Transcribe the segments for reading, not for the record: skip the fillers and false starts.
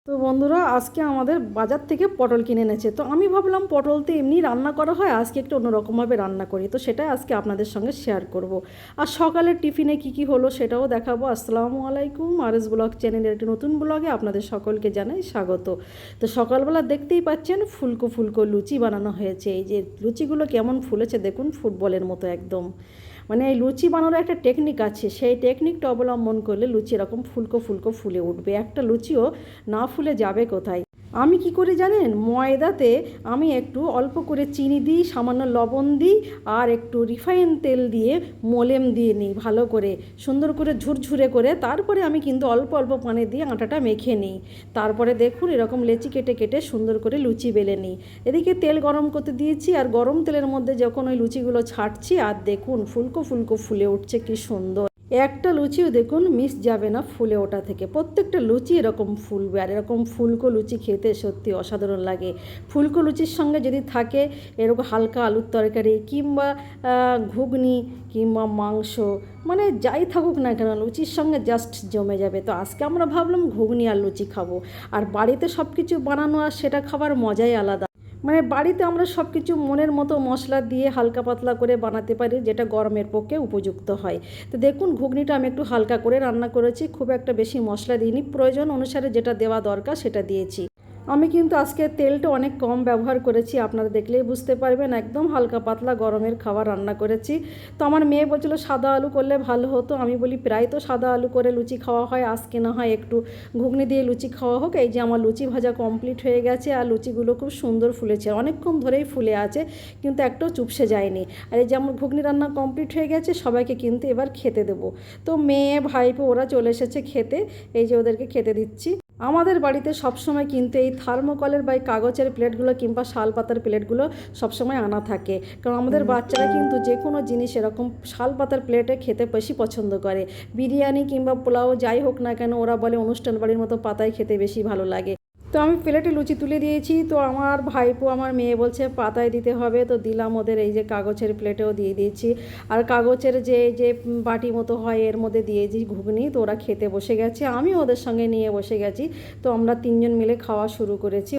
তো বন্ধুরা, আজকে আমাদের বাজার থেকে পটল কিনে এনেছে। তো আমি ভাবলাম পটল তো এমনি রান্না করা হয়, আজকে একটু অন্যরকমভাবে রান্না করি। তো সেটাই আজকে আপনাদের সঙ্গে শেয়ার করব। আর সকালের টিফিনে কি কি হলো সেটাও দেখাবো। আসসালামু আলাইকুম, আরএস ব্লগ চ্যানেলের একটি নতুন ব্লগে আপনাদের সকলকে জানাই স্বাগত। তো সকালবেলা দেখতেই পাচ্ছেন ফুলকো ফুলকো লুচি বানানো হয়েছে। এই যে লুচিগুলো কেমন ফুলেছে দেখুন, ফুটবলের মতো একদম। মানে এই লুচি বানানোর একটা টেকনিক আছে, সেই টেকনিকটা অবলম্বন করলে লুচি এরকম ফুলকো ফুলকো ফুলে উঠবে। একটা লুচিও না ফুলে যাবে কোথায়। আমি কি করি জানেন, ময়দাতে আমি একটু অল্প করে চিনি দিই, সামান্য লবণ দিই, আর একটু রিফাইন তেল দিয়ে মোলেম দিয়ে নিই ভালো করে, সুন্দর করে ঝুরঝুরে করে। তারপরে আমি কিন্তু অল্প অল্প পানি দিয়ে আটাটা মেখে নিই। তারপরে দেখুন এরকম লেচি কেটে কেটে সুন্দর করে লুচি বেলে নিই। এদিকে তেল গরম করতে দিয়েছি, আর গরম তেলের মধ্যে যখন ওই লুচিগুলো ছাড়ছি, আর দেখুন ফুলকো ফুলকো ফুলে উঠছে কি সুন্দর। একটা লুচিও দেখুন মিস যাবে না ফুলে ওঠা থেকে। প্রত্যেকটা লুচি এরকম ফুলবে, আর এরকম ফুলকো লুচি খেতে সত্যি অসাধারণ লাগে। ফুলকো লুচির সঙ্গে যদি থাকে এরকম হালকা আলুর তরকারি কিংবা ঘুগনি কিংবা মাংস, মানে যাই থাকুক না কেন লুচির সঙ্গে জাস্ট জমে যাবে। তো আজকে আমরা ভাবলাম ঘুগনি আর লুচি খাবো। আর বাড়িতে সব কিছু বানানো আর সেটা খাবার মজাই আলাদা। মানে বাড়িতে আমরা সব কিছু মনের মতো মশলা দিয়ে হালকা পাতলা করে বানাতে পারি, যেটা গরমের পক্ষে উপযুক্ত হয়। তো দেখুন ঘুগনিটা আমি একটু হালকা করে রান্না করেছি, খুব একটা বেশি মশলা দিইনি, প্রয়োজন অনুসারে যেটা দেওয়া দরকার সেটা দিয়েছি। আমি কিন্তু আজকে তেলটা অনেক কম ব্যবহার করেছি, আপনারা দেখলেই বুঝতে পারবেন। একদম হালকা পাতলা গরমের খাবার রান্না করেছি। তো আমার মেয়ে বলছিল সাদা আলু করলে ভালো হতো। আমি বলি প্রায় তো সাদা আলু করে লুচি খাওয়া হয়, আজকে না হয় একটু ঘুগনি দিয়ে লুচি খাওয়া হোক। এই যে আমার লুচি ভাজা কমপ্লিট হয়ে গেছে, আর লুচিগুলো খুব সুন্দর ফুলেছে, অনেকক্ষণ ধরেই ফুলে আছে, কিন্তু একটাও চুপসে যায়নি। আর এই যে আমার ঘুগনি রান্না কমপ্লিট হয়ে গেছে, সবাইকে কিন্তু এবার খেতে দেবো। তো মেয়ে ভাইপো ওরা চলে এসেছে খেতে, এই যে ওদেরকে খেতে দিচ্ছি। আমাদের বাড়িতে সবসময় কিন্তু এই থার্মোকলের বা এই কাগজের প্লেটগুলো কিংবা শাল পাতার প্লেটগুলো সবসময় আনা থাকে, কারণ আমাদের বাচ্চারা কিন্তু যে কোনো জিনিস এরকম শাল পাতার প্লেটে খেতে বেশি পছন্দ করে। বিরিয়ানি কিংবা পোলাও যাই হোক না কেন, ওরা বলে অনুষ্ঠান বাড়ির মতো পাতায় খেতে বেশি ভালো লাগে। তো আমি প্লেটে লুচি তুলে দিয়েছি, তো আমার ভাইপো আমার মেয়ে বলছে পাতায় দিতে হবে, তো দিলাম ওদের। এই যে কাগজের প্লেটেও দিয়ে দিয়েছি, আর কাগজের যে বাটি মতো হয় এর মধ্যে দিয়েছি ঘুগনি। তো ওরা খেতে বসে গেছে, আমি ওদের সঙ্গে নিয়ে বসে গেছি। তো আমরা তিনজন মিলে খাওয়া শুরু করেছি।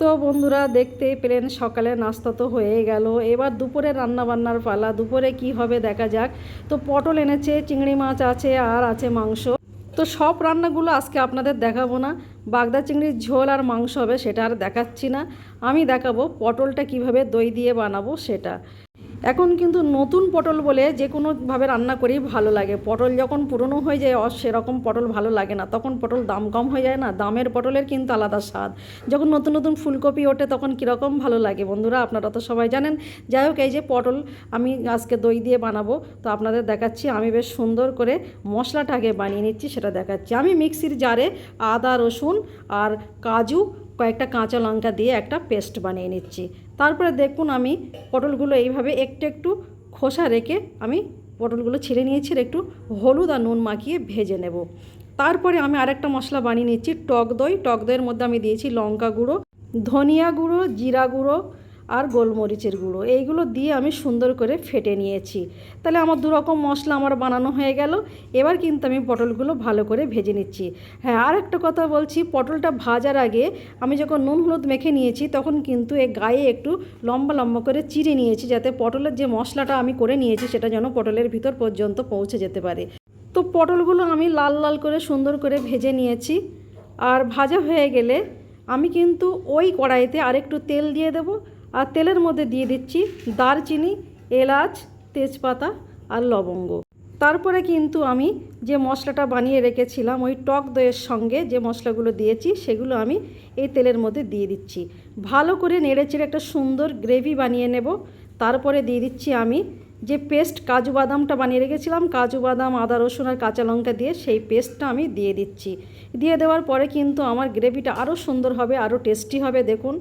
তো বন্ধুরা দেখতেই পেলেন সকালে নাস্তা তো হয়ে গেল, এবার দুপুরে রান্না বান্নার পালা। দুপুরে কি হবে দেখা যাক। তো পটল এনেছে, চিংড়ি মাছ আছে, আর আছে মাংস। তো সব রান্নাগুলো আজকে আপনাদের দেখাবো না। বাগদা চিংড়ির ঝোল আর মাংস হবে, সেটা আর দেখাচ্ছি না। আমি দেখাবো পটলটা কিভাবে দই দিয়ে বানাবো সেটা। এখন কিন্তু নতুন পটল বলে যে কোনোভাবে রান্না করেই ভালো লাগে। পটল যখন পুরনো হয়ে যায় সেরকম পটল ভালো লাগে না, তখন পটল দাম কম হয়ে যায় না, দামের পটলের কিন্তু আলাদা স্বাদ। যখন নতুন নতুন ফুলকপি ওঠে তখন কীরকম ভালো লাগে বন্ধুরা, আপনারা তো সবাই জানেন। যাই হোক, এই যে পটল আমি আজকে দই দিয়ে বানাবো, তো আপনাদের দেখাচ্ছি। আমি বেশ সুন্দর করে মশলাটা আগে বানিয়ে নিচ্ছি, সেটা দেখাচ্ছি। আমি মিক্সির জারে আদা রসুন আর কাজু কয়েকটা কাঁচা লঙ্কা দিয়ে একটা পেস্ট বানিয়ে নিচ্ছি। তারপরে দেখুন আমি পটলগুলো এইভাবে একটু একটু খোসা রেখে আমি পটলগুলো ছিঁড়ে নিয়েছি, একটু হলুদ আর নুন মাখিয়ে ভেজে নেব। তারপরে আমি আরেকটা মশলা বানিয়ে নিচ্ছি, টক দই। টক দইয়ের মধ্যে আমি দিয়েছি লঙ্কা গুঁড়ো, ধনিয়া গুঁড়ো, জিরা গুঁড়ো আর গোলমরিচের গুঁড়ো। এইগুলো দিয়ে আমি সুন্দর করে ফেটে নিয়েছি। তাহলে আমার দুরকম মশলা আমার বানানো হয়ে গেল। এবার কিন্তু আমি পটলগুলো ভালো করে ভেজে নিচ্ছি। হ্যাঁ, আর একটা কথা বলছি, পটলটা ভাজার আগে আমি যখন নুন হলুদ মেখে নিয়েছি তখন কিন্তু এর গায়ে একটু লম্বা লম্বা করে চিড়ে নিয়েছি, যাতে পটলের যে মশলাটা আমি করে নিয়েছি সেটা যেন পটলের ভিতর পর্যন্ত পৌঁছে যেতে পারে। তো পটলগুলো আমি লাল লাল করে সুন্দর করে ভেজে নিয়েছি। আর ভাজা হয়ে গেলে আমি কিন্তু ওই কড়াইতে আরেকটু তেল দিয়ে দেবো, আর তেলের মধ্যে দিয়ে দিচ্ছি দারচিনি, এলাচ, তেজপাতা আর লবঙ্গ। তারপরে কিন্তু আমি যে মশলাটা বানিয়ে রেখেছিলাম ওই টক দইয়ের সঙ্গে যে মশলাগুলো দিয়েছি সেগুলো আমি এই তেলের মধ্যে দিয়ে দিচ্ছি। ভালো করে নেড়েচেড়ে একটা সুন্দর গ্রেভি বানিয়ে নেব। তারপরে দিয়ে দিচ্ছি আমি যে পেস্ট কাজু বাদামটা বানিয়ে রেখেছিলাম, কাজু বাদাম, আদা রসুন আর কাঁচা লঙ্কা দিয়ে সেই পেস্টটা আমি দিয়ে দিচ্ছি। দিয়ে দেওয়ার পরে কিন্তু আমার গ্রেভিটা আরও সুন্দর হবে, আরও টেস্টি হবে। দেখুন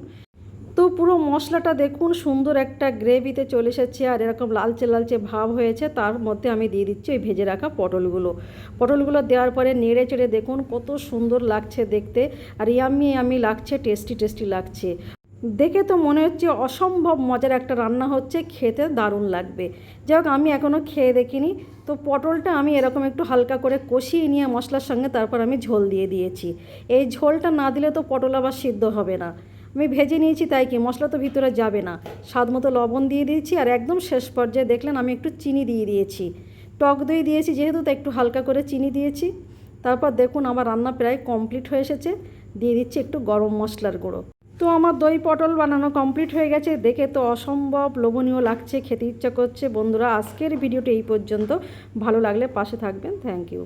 তো পুরো মশলাটা দেখুন সুন্দর একটা গ্রেভিতে চলে এসেছে, আর এরকম লালচে লালচে ভাব হয়েছে। তার মধ্যে আমি দিয়ে দিচ্ছি ওই ভেজে রাখা পটলগুলো দেওয়ার পরে নেড়ে চেড়ে দেখুন কত সুন্দর লাগছে দেখতে, আর ইয়াম্মি ইয়াম্মি লাগছে, টেস্টি টেস্টি লাগছে। দেখে তো মনে হচ্ছে অসম্ভব মজার একটা রান্না হচ্ছে, খেতে দারুণ লাগবে। যাই হোক, আমি এখনও খেয়ে দেখিনি। তো পটলটা আমি এরকম একটু হালকা করে কষিয়ে নিয়ে মশলার সঙ্গে তারপর আমি ঝোল দিয়ে দিয়েছি। এই ঝোলটা না দিলে তো পটল আবার সিদ্ধ হবে না। আমি ভেজে নিয়েছি, তাই কি মশলা তো ভিতরে যাবে না। স্বাদ মতো লবণ দিয়ে দিয়েছি, আর একদম শেষ পর্যায়ে দেখলেন আমি একটু চিনি দিয়ে দিয়েছি। টক দই দিয়েছি যেহেতু, তো একটু হালকা করে চিনি দিয়েছি। তারপর দেখুন আমার রান্না প্রায় কমপ্লিট হয়ে এসেছে। দিয়ে দিচ্ছি একটু গরম মশলার গুঁড়ো। তো আমার দই পটল বানানো কমপ্লিট হয়ে গেছে। দেখে তো অসম্ভব লোভনীয় লাগছে, খেতে ইচ্ছা করছে। বন্ধুরা, আজকের ভিডিওটা এই পর্যন্ত। ভালো লাগলে পাশে থাকবেন। Thank you.